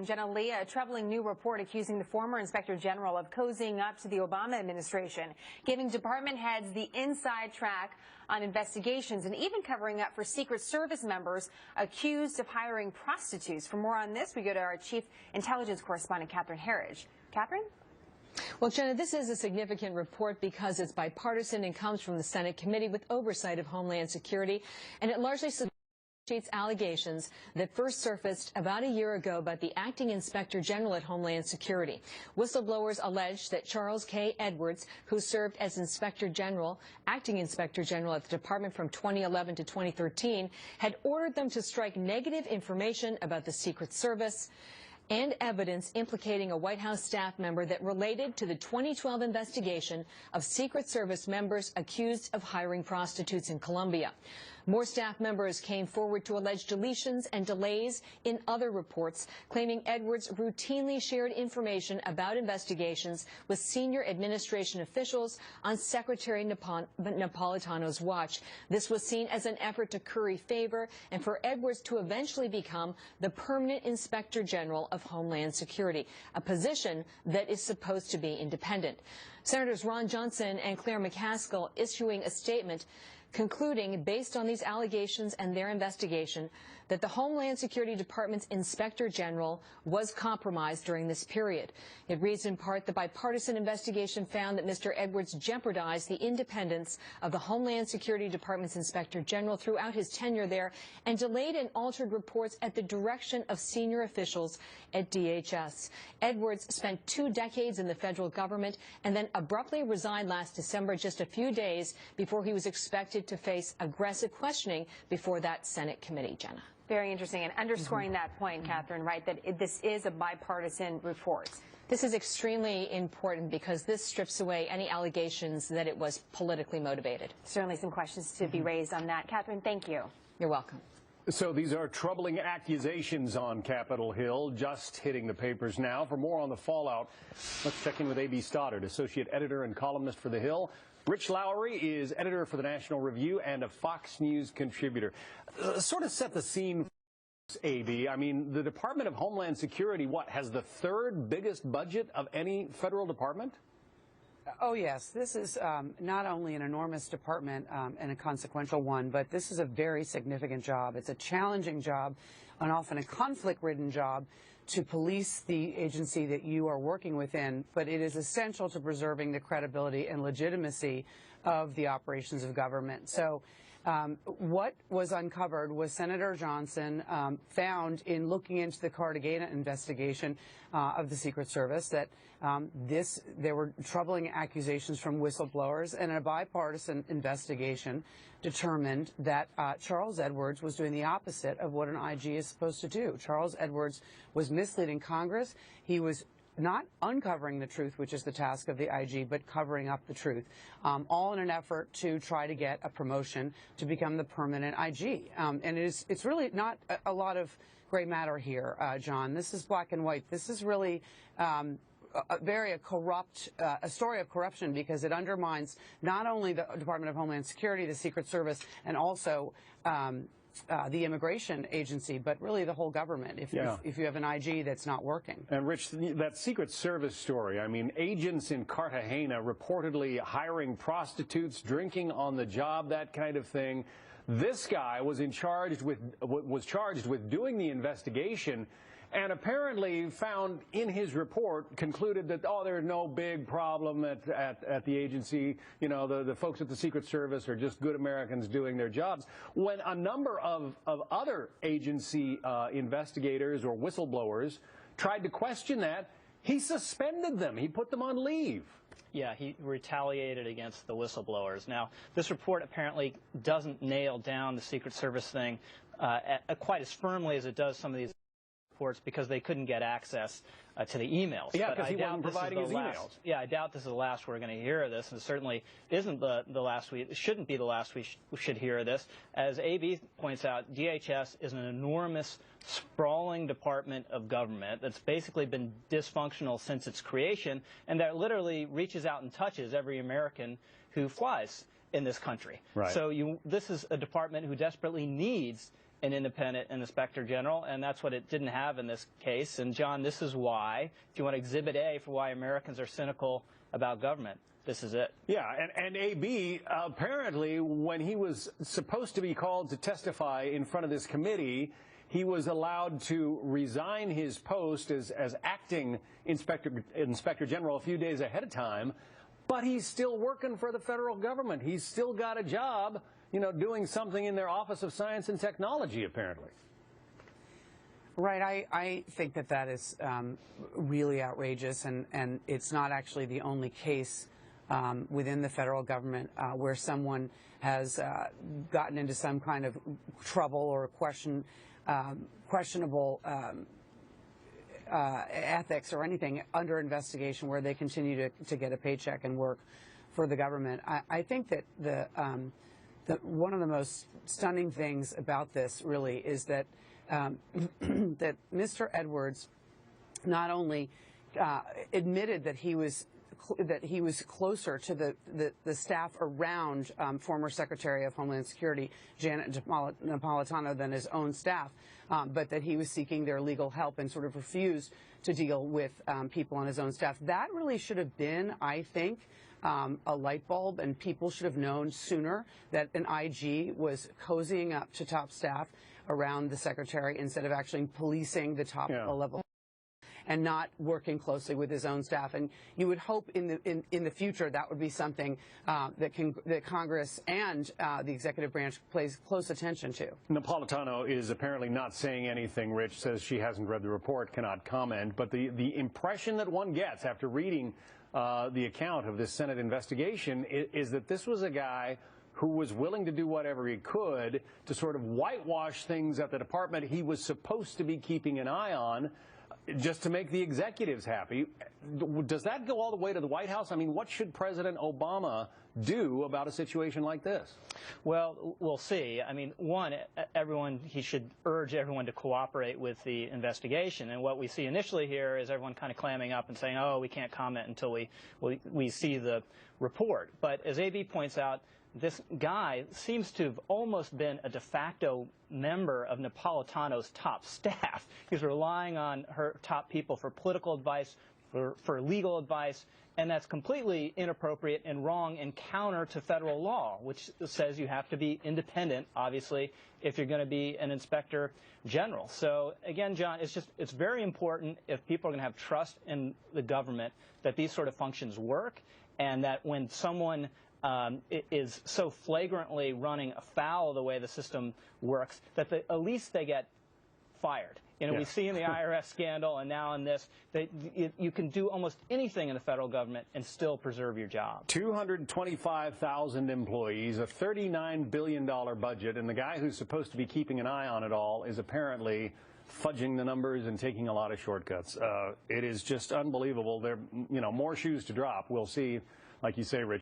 Jenna Lee, a troubling new report accusing the former Inspector General of cozying up to the Obama administration, giving department heads the inside track on investigations and even covering up for Secret Service members accused of hiring prostitutes. For more on this, we go to our Chief Intelligence Correspondent, Catherine Herridge. Catherine? Well, Jenna, this is a significant report because it's bipartisan and comes from the Senate Committee with Oversight of Homeland Security, and it largely allegations that first surfaced about a year ago by the acting Inspector General at Homeland Security. Whistleblowers alleged that Charles K. Edwards, who served as acting Inspector General at the department from 2011 to 2013, had ordered them to strike negative information about the Secret Service and evidence implicating a White House staff member that related to the 2012 investigation of Secret Service members accused of hiring prostitutes in Colombia. More staff members came forward to allege deletions and delays in other reports, claiming Edwards routinely shared information about investigations with senior administration officials on Secretary Napolitano's watch. This was seen as an effort to curry favor and for Edwards to eventually become the permanent Inspector General of Homeland Security, a position that is supposed to be independent. Senators Ron Johnson and Claire McCaskill issuing a statement concluding, based on these allegations and their investigation, that the Homeland Security Department's Inspector General was compromised during this period. It reads in part, the bipartisan investigation found that Mr. Edwards jeopardized the independence of the Homeland Security Department's Inspector General throughout his tenure there and delayed and altered reports at the direction of senior officials at DHS. Edwards spent 2 decades in the federal government and then abruptly resigned last December, just a few days before he was expected to face aggressive questioning before that Senate committee. Jenna. Very interesting, and underscoring that point, Catherine, right, that this is a bipartisan report. This is extremely important because this strips away any allegations that it was politically motivated. Certainly some questions to be raised on that. Catherine, thank you. You're welcome. So these are troubling accusations on Capitol Hill, just hitting the papers now. For more on the fallout, let's check in with A.B. Stoddard, associate editor and columnist for The Hill. Rich Lowry is editor for the National Review and a Fox News contributor. Sort of set the scene, A.B. I mean, the Department of Homeland Security, has the 3rd biggest budget of any federal department? Oh, yes. This is not only an enormous department and a consequential one, but this is a very significant job. It's a challenging job, and often a conflict-ridden job, to police the agency that you are working within, but it is essential to preserving the credibility and legitimacy of the operations of government. So what was uncovered was Senator Johnson found in looking into the Cartagena investigation of the Secret Service that there were troubling accusations from whistleblowers, and a bipartisan investigation determined that Charles Edwards was doing the opposite of what an IG is supposed to do. Charles Edwards was misleading Congress. He was not uncovering the truth, which is the task of the IG, but covering up the truth, all in an effort to try to get a promotion to become the permanent IG. And it's really not a lot of gray matter here, John. This is black and white. This is really a story of corruption, because it undermines not only the Department of Homeland Security, the Secret Service, and also the immigration agency, but really the whole government if you have an IG that's not working. And Rich, that Secret Service story, I mean, agents in Cartagena reportedly hiring prostitutes, drinking on the job, that kind of thing. This guy was charged with doing the investigation, and apparently found in his report, concluded that, there's no big problem at the agency. You know, the folks at the Secret Service are just good Americans doing their jobs. When a number of other agency investigators or whistleblowers tried to question that, he suspended them. He put them on leave. Yeah, he retaliated against the whistleblowers. Now, this report apparently doesn't nail down the Secret Service thing quite as firmly as it does some of these reports, because they couldn't get access to the emails. Yeah, because he wasn't providing his emails. Yeah, I doubt this is the last we're going to hear of this, and it certainly isn't the last it shouldn't be the last we should hear of this. As A.B. points out, DHS is an enormous, sprawling department of government that's basically been dysfunctional since its creation, and that literally reaches out and touches every American who flies in this country. Right. So this is a department who desperately needs an independent inspector general, and that's what it didn't have in this case. And John, this is why, if you want Exhibit A for why Americans are cynical about government, this is it. Yeah, and AB, apparently, when he was supposed to be called to testify in front of this committee, he was allowed to resign his post as acting inspector general a few days ahead of time, but he's still working for the federal government. He's still got a job, you know, doing something in their Office of Science and Technology, apparently. Right. I think that is really outrageous, and it's not actually the only case within the federal government where someone has gotten into some kind of trouble or questionable ethics or anything under investigation where they continue to get a paycheck and work for the government. I think that one of the most stunning things about this really is that that Mr. Edwards not only admitted that he was closer to the staff around former Secretary of Homeland Security Janet Napolitano than his own staff, but that he was seeking their legal help and sort of refused to deal with people on his own staff. That really should have been, I think, a light bulb, and people should have known sooner that an IG was cozying up to top staff around the secretary instead of actually policing the top level and not working closely with his own staff. And you would hope in the future that would be something that Congress and the executive branch pays close attention to. Napolitano is apparently not saying anything. Rich says she hasn't read the report, cannot comment. But the impression that one gets after reading the account of this Senate investigation is that this was a guy who was willing to do whatever he could to sort of whitewash things at the department he was supposed to be keeping an eye on, just to make the executives happy. Does that go all the way to the White House? I mean, what should President Obama do about a situation like this? Well, we'll see. I mean, one, he should urge everyone to cooperate with the investigation. And what we see initially here is everyone kind of clamming up and saying, oh, we can't comment until we see the report. But as AB points out, this guy seems to have almost been a de facto member of Napolitano's top staff. He's relying on her top people for political advice, for legal advice, and that's completely inappropriate and wrong and counter to federal law, which says you have to be independent, obviously, if you're going to be an inspector general. So again, John, it's very important, if people are going to have trust in the government, that these sort of functions work, and that when someone is so flagrantly running afoul of the way the system works, that at least they get fired. You know, we see in the IRS scandal and now in this, that you can do almost anything in the federal government and still preserve your job. 225,000 employees, a $39 billion budget, and the guy who's supposed to be keeping an eye on it all is apparently fudging the numbers and taking a lot of shortcuts. It is just unbelievable. There, you know, more shoes to drop. We'll see, like you say, Rich.